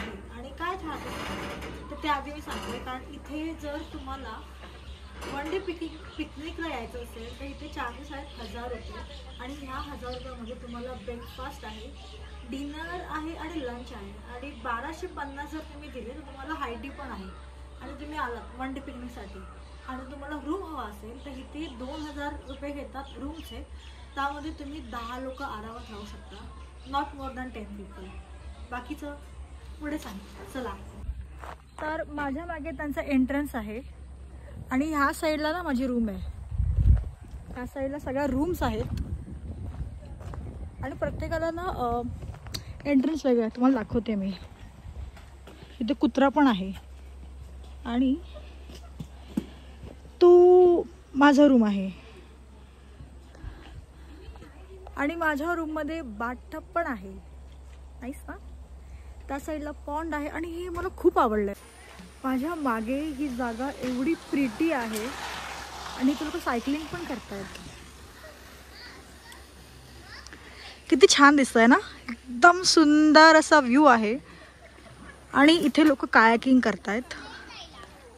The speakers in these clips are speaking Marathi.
आहे आणि काय राहते तर ते आधी मी सांगते. कारण इथे जर तुम्हाला वन डे पिकनिकला यायचं असेल तर इथे चार्जेस आहेत 1000 रुपये आणि ह्या 1000 रुपयामध्ये तुम्हाला ब्रेकफास्ट आहे, डिनर आहे आणि लंच आहे. आणि 1250 जर तुम्ही दिले तर तुम्हाला हाय टी पण आहे आणि तुम्ही आलात वन डे पिकनिकसाठी आणि तुम्हाला रूम हवा असेल तर इथे 2000 रुपये घेतात रूमचे. त्यामध्ये तुम्ही 10 लोक आरामात राहू शकता, नॉट मोर दॅन 10 पीपल. बाकीचं पुढे सांग. चला, तर माझ्या मागे त्यांचा एंट्रन्स आहे आणि ह्या साईडला ना माझी रूम आहे. ह्या साईडला सगळ्या रूम्स आहेत आणि प्रत्येकाला ना एंट्रन्स वेगळं आहे. तुम्हाला दाखवते मी. इथे कुत्रा पण आहे आणि तो माझा रूम आहे आणि माझ्या रूममध्ये बाथटब पण आहे. नाईस ना. त्या साईडला पॉन्ड आहे आणि हे मला खूप आवडलं आहे. माझ्या मागे ही जागा एवढी प्रिटी आहे आणि ते लोक सायकलिंग पण करतायत. किती छान दिसतंय ना. एकदम सुंदर असा व्ह्यू आहे आणि इथे लोक कायाकिंग करतायत.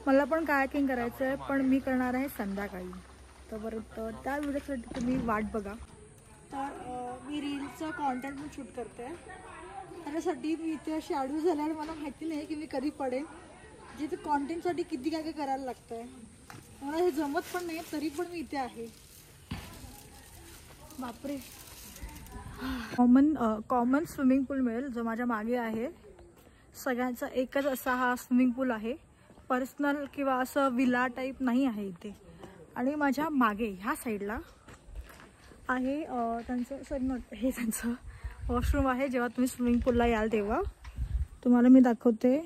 मला पण कायाकिंग करायचं आहे पण मी करणार आहे संध्याकाळी. तर बरं त्या व्हिडिओसाठी तुम्ही वाट बघा. तर मी रीलचं कॉन्टेंट पण शूट करते. त्याच्यासाठी मी इथे अशी आडवी झाल्यावर मला माहिती नाही की मी कधी पडेन. जिथे कॉन्टेंटसाठी किती काय काय करायला लागतं आहे. मला हे जमत पण नाही तरी पण मी इथे आहे. बापरे. कॉमन स्विमिंग पूल मिळेल जो माझ्या मागे आहे. सगळ्यांचा एकच असा हा स्विमिंग पूल आहे. पर्सनल किंवा असं विला टाईप नाही आहे इथे. आणि माझ्या मागे ह्या साईडला आहे त्यांचं हे त्यांचं वॉशरूम आहे. जेव्हा तुम्ही स्विमिंग पूलला याल तेव्हा तुम्हाला मी दाखवते.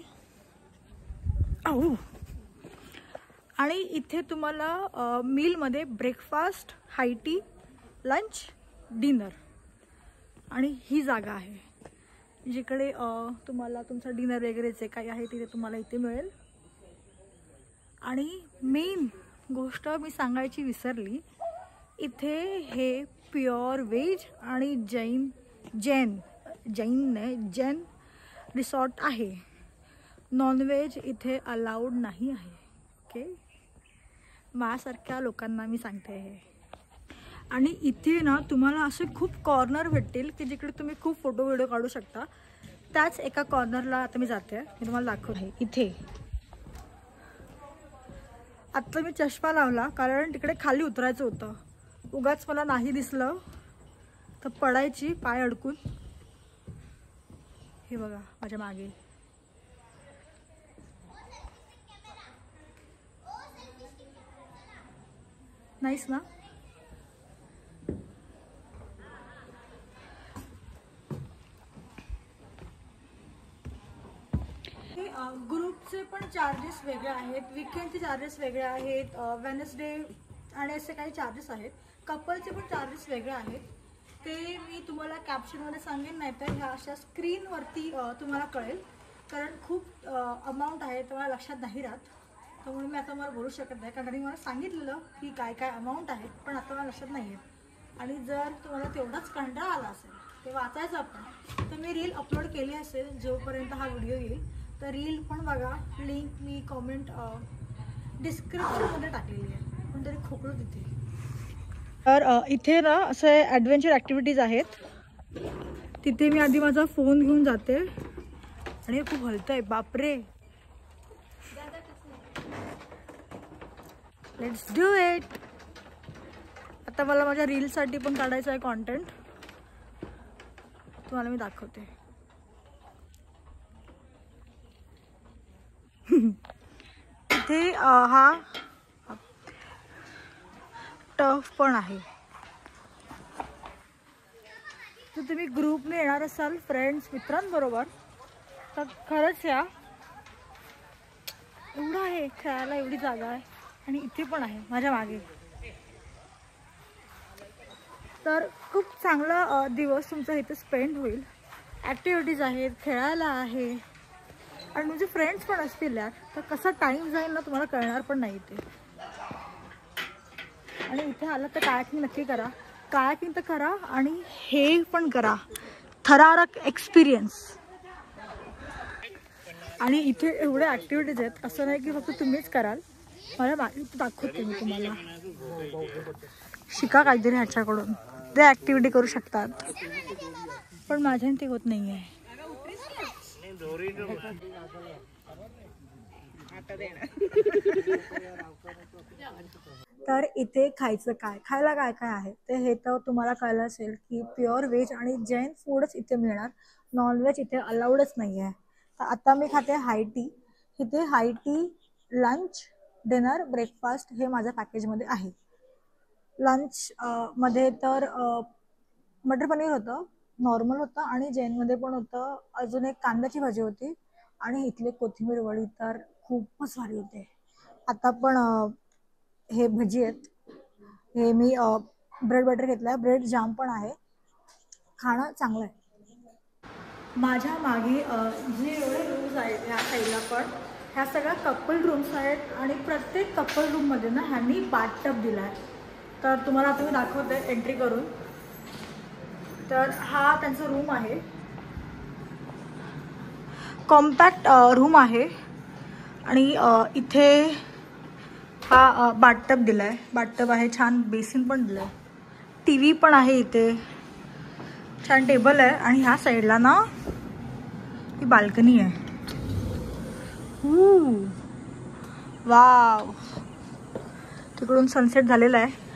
आणि इथे तुम्हाला मीलमध्ये ब्रेकफास्ट, हाय टी, लंच, डिनर आणि ही जागा आहे जिकडे तुम्हाला तुमचा डिनर वगैरे जे काही आहे तिथे तुम्हाला इथे मिळेल. आणि मेन गोष्ट मी सांगायची विसरली, इथे हे प्युअर व्हेज आणि जैन रिसॉर्ट आहे. नॉनव्हेज इथे अलाउड नाही आहे. ओके, माझ्यासारख्या लोकांना मी सांगते हे. आणि इथे ना तुम्हाला असे खूप कॉर्नर भेटतील की जिकडे तुम्ही खूप फोटो व्हिडिओ काढू शकता. त्याच एका कॉर्नरला आता मी जाते. मी तुम्हाला दाखवते. इथे आत्ता मी चष्मा लावला कारण तिकडे खाली उतरायचं होतं. उगाच मला नाही दिसलं तर पडायची पाय अडकून. हे बघा माझ्या मागे. नाईस ना. ग्रुपचे पण चार्जेस वेगळे आहेत, वीकेंडचे चार्जेस वेगळे आहेत, वेनसडे आणि असे काही चार्जेस आहेत. कपलचे पण चार्जेस वेगळे आहेत. ते मी तुम्हाला कॅप्शनमध्ये सांगेन, नाही तर ह्या अशा स्क्रीनवरती तुम्हाला कळेल. कारण खूप अमाऊंट आहे तुम्हाला लक्षात नाही राहत. त्यामुळे मी आता मला बोलू शकत नाही कारण मला सांगितलेलं की काय काय अमाऊंट आहे पण आता मला लक्षात नाही आहे. आणि जर तुम्हाला तेवढाच कंटाळा आला असेल ते वाचायचं आपण तर मी रील अपलोड केली असेल जोपर्यंत हा व्हिडिओ येईल. तर रील पण बघा. लिंक मी कॉमेंट डिस्क्रिप्शनमध्ये टाकलेली आहे. पण तरी खोकलो तिथे. तर इथे ना असे ॲडव्हेंचर ॲक्टिव्हिटीज आहेत. तिथे मी आधी माझा फोन घेऊन जाते आणि खूप हलतं आहे. बापरे. Let's do it. आता मला माझ्या रीलसाठी पण काढायचं आहे कॉन्टेंट. तुम्हाला मी दाखवते. इथे हा टफ पण आहे. जर तुम्ही ग्रुपने येणार असाल फ्रेंड्स मित्रांबरोबर तर खरंच या. एवढं आहे खेळायला, एवढी जागा आहे. आणि इथे पण आहे माझ्या मागे. तर खूप चांगला दिवस तुमचा इथे स्पेंड होईल. ॲक्टिव्हिटीज आहेत, खेळायला आहे आणि तुमचे फ्रेंड्स पण असतील यार. तर कसा टाईम जाईल ना तुम्हाला कळणार पण नाही इथे. आणि इथे आलं तर कायाकिंग नक्की करा. कायाकिंग तर करा आणि हे पण करा, थरारक एक्सपिरियन्स. आणि इथे एवढे ॲक्टिव्हिटीज आहेत, असं नाही की फक्त तुम्हीच कराल. मला दाखवते मी तुम्हाला. शिका काहीतरी ह्याच्याकडून. ते ॲक्टिव्हिटी करू शकतात, पण माझ्याने ते होत नाही आहे. तर इथे खायचं काय, खायला काय काय आहे ते हे तर तुम्हाला कळलं असेल की प्युअर व्हेज आणि जैन फूडच इथे मिळणार. नॉनव्हेज इथे अलाउडच नाही आहे. तर आता मी खाते हाय टी. इथे हाय टी लंच, डिनर, ब्रेकफास्ट हे माझ्या पॅकेजमध्ये आहे. लंच मध्ये तर मटर पनीर होतं, नॉर्मल होतं आणि जैनमध्ये पण होतं. अजून एक कांद्याची भाजी होती आणि इथली कोथिंबीर वडी तर खूपच भारी होते. आता पण हे भजी आहेत. हे मी ब्रेड बटर घेतला आहे. ब्रेड जाम पण आहे. खाणं चांगलं आहे. माझ्या मागे जे एवढे रूम्स आहेत ह्या साईडला पण ह्या सगळ्या कपल रूम्स आहेत आणि प्रत्येक कपल रूममध्ये ना ह्यांनी बाथटब दिला आहे. तर तुम्हाला आता मी दाखवते एंट्री करून. तर हा त्यांचा रूम आहे. कॉम्पॅक्ट रूम आहे आणि इथे हा बाथटब दिला आहे. बाथटब आहे, छान बेसिन पण दिलं आहे, टी व्ही पण आहे इथे, छान टेबल आहे आणि ह्या साईडला ना ही बाल्कनी आहे. वाव, तिकडून सनसेट झालेला आहे.